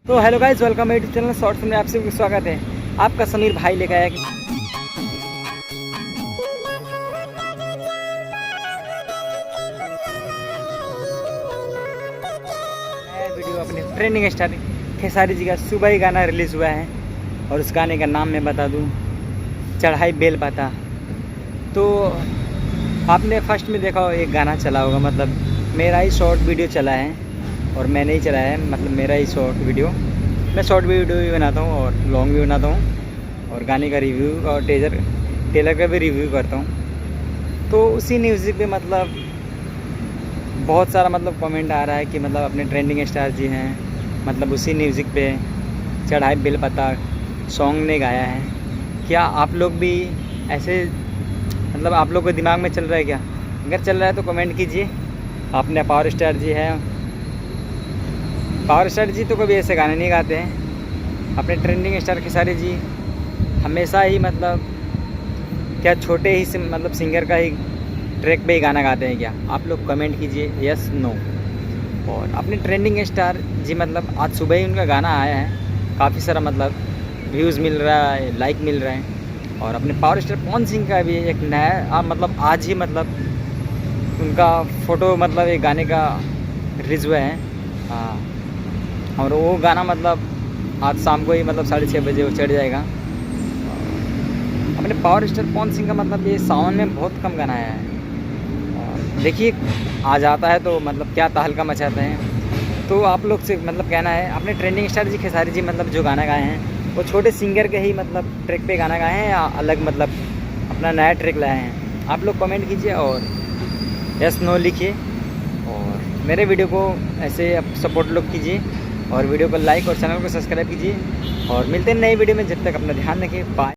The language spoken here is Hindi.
तो हेलो गाइस, वेलकम मेरे यूट्यूब चैनल शॉर्ट्स में आप सबका स्वागत है। आपका समीर भाई लेकर आया नया वीडियो अपने ट्रेंडिंग स्टार खेसारी जी का सुबह ही गाना रिलीज़ हुआ है और उस गाने का नाम मैं बता दूं, चढ़ाई बेल पाता। तो आपने फर्स्ट में देखा एक गाना चला होगा, मतलब मेरा ही शॉर्ट वीडियो चला है और मैंने ही चलाया है, मतलब मेरा ही शॉर्ट वीडियो। मैं शॉर्ट वीडियो भी बनाता हूँ और लॉन्ग भी बनाता हूँ और गाने का रिव्यू और टेलर का भी रिव्यू करता हूँ। तो उसी म्यूज़िक पे मतलब बहुत सारा मतलब कमेंट आ रहा है कि मतलब अपने ट्रेंडिंग स्टार जी हैं, मतलब उसी म्यूज़िक पे चढ़ाई बेल पता सॉन्ग ने गाया है। क्या आप लोग भी ऐसे, मतलब आप लोग के दिमाग में चल रहा है क्या? अगर चल रहा है तो कमेंट कीजिए। अपने पावर स्टार जी हैं, पावर स्टार जी तो कभी ऐसे गाने नहीं गाते हैं। अपने ट्रेंडिंग स्टार खेसारी जी हमेशा ही मतलब क्या छोटे ही से मतलब सिंगर का ही ट्रैक पे ही गाना गाते हैं क्या? आप लोग कमेंट कीजिए यस नो। और अपने ट्रेंडिंग स्टार जी मतलब आज सुबह ही उनका गाना आया है, काफ़ी सारा मतलब व्यूज़ मिल रहा है, लाइक मिल रहा है। और अपने पावर स्टार पवन सिंह का भी एक नया मतलब आज ही मतलब उनका फ़ोटो मतलब एक गाने का रिलीज़ हुआ है। हाँ, और वो गाना मतलब आज शाम को ही मतलब 6:30 बजे वो चढ़ जाएगा। अपने पावर स्टार पवन सिंह का मतलब ये सावन में बहुत कम गाना आया है। और देखिए आ जाता है तो मतलब क्या तहलका मचाते हैं। तो आप लोग से मतलब कहना है, अपने ट्रेंडिंग स्टार जी खेसारी जी मतलब जो गाना गाए हैं वो छोटे सिंगर के ही मतलब ट्रैक पे गाना गाए हैं या अलग मतलब अपना नया ट्रैक लाए हैं? आप लोग कमेंट कीजिए और यस नो लिखिए। और मेरे वीडियो को ऐसे आप सपोर्ट लोग कीजिए और वीडियो को लाइक और चैनल को सब्सक्राइब कीजिए। और मिलते हैं नई वीडियो में, जब तक अपना ध्यान रखिए। बाय।